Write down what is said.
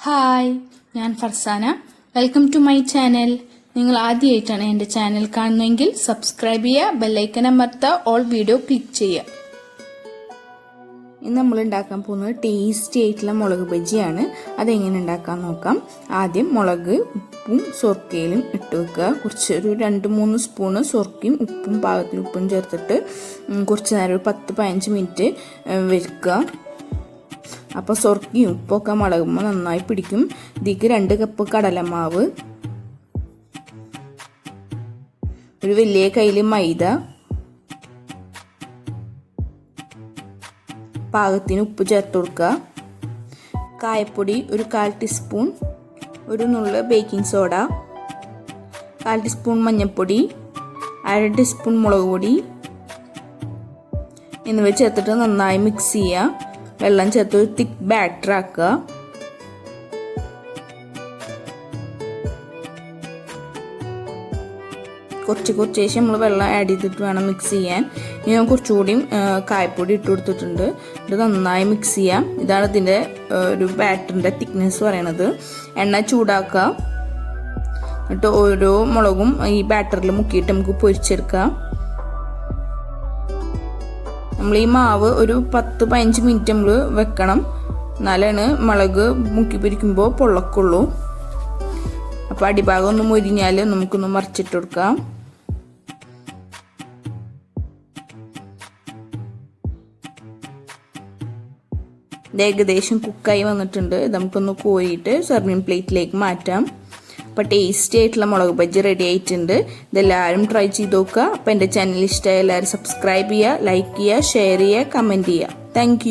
Hi, ഞാൻ Farzana. Welcome to my channel. നിങ്ങൾ ആദ്യമായിട്ടാണ് എൻ്റെ ചാനൽ കാണുന്നതെങ്കിൽ സബ്സ്ക്രൈബ് ചെയ്യുക, ബെല്ലൈക്കൺ അമർത്തുക, ഓൾ വീഡിയോ ക്ലിക്ക് ചെയ്യുക. ഇന്ന് നമ്മൾ ഉണ്ടാക്കാൻ പോകുന്നത് ടേസ്റ്റി ആയിട്ടുള്ള മുളക് ബജിയാണ്. അതെങ്ങനെ ഉണ്ടാക്കാൻ നോക്കാം. ആദ്യം മുളക് ഉപ്പും സൊർക്കയിലും ഇട്ട് വെക്കുക. ഒരു 2-3 സ്പൂണ് സൊർക്കയും ഉപ്പും പാകത്തിന് ഉപ്പും ചേർത്തിട്ട് കുറച്ച് നേരം ഒരു 10-15 മിനിറ്റ് വെക്കുക. അപ്പോൾ സൊർക്കയും ഉപ്പൊക്കെ മുളകുമ്പോൾ നന്നായി പിടിക്കും. ഇതിലേക്ക് 2 കപ്പ് കടലമാവ്, ഒരു വലിയ കയ്യിൽ മൈദ, പാകത്തിന് ഉപ്പ് ചേർത്ത് കൊടുക്കുക. കായപ്പൊടി ഒരു 1/4 ടീസ്പൂൺ, ഒരു നുള്ള് ബേക്കിംഗ് സോഡ, 1/4 ടീസ്പൂൺ മഞ്ഞൾപ്പൊടി, 1/2 ടീസ്പൂൺ മുളക് പൊടി എന്നിവ ചേർത്തിട്ട് നന്നായി മിക്സ് ചെയ്യുക. വെള്ളം ചേർത്ത് ഒരു തിക്ക് ബാറ്റർ ആക്കുക. കുറച്ച് ശേഷം നമ്മൾ വെള്ളം ആഡ് ചെയ്തിട്ട് വേണം മിക്സ് ചെയ്യാൻ. ഇനി ഞാൻ കുറച്ചുകൂടി കായപ്പൊടി ഇട്ട് കൊടുത്തിട്ടുണ്ട്. ഇത് നന്നായി മിക്സ് ചെയ്യാം. ഇതാണ് ഇതിൻ്റെ ഒരു ബാറ്ററിൻ്റെ തിക്നെസ് പറയണത്. എണ്ണ ചൂടാക്കുക. എന്നിട്ട് ഓരോ മുളകും ഈ ബാറ്ററിൽ മുക്കിയിട്ട് നമുക്ക് പൊരിച്ചെടുക്കാം. നമ്മൾ ഈ മാവ് ഒരു 10-15 മിനിറ്റ് നമ്മൾ വെക്കണം. എന്നാലാണ് മുളക് മുക്കി പൊരിക്കുമ്പോൾ പൊള്ളക്കുള്ളൂ. അപ്പോൾ അടിഭാഗം ഒന്ന് മൊരിഞ്ഞാൽ നമുക്കൊന്ന് മറിച്ചിട്ട് കൊടുക്കാം. ഇത് ഏകദേശം കുക്കായി വന്നിട്ടുണ്ട്. ഇത് നമുക്കൊന്ന് കോരിയിട്ട് സർവിങ് പ്ലേറ്റിലേക്ക് മാറ്റാം. അപ്പോൾ ടേസ്റ്റി ആയിട്ടുള്ള മുളക് ബജ്ജി റെഡി ആയിട്ടുണ്ട്. ഇതെല്ലാവരും ട്രൈ ചെയ്ത് നോക്കുക. അപ്പോൾ എൻ്റെ ചാനൽ ഇഷ്ടമായ എല്ലാവരും സബ്സ്ക്രൈബ് ചെയ്യുക, ലൈക്ക് ചെയ്യുക, ഷെയർ ചെയ്യുക, കമൻറ്റ് ചെയ്യുക. താങ്ക്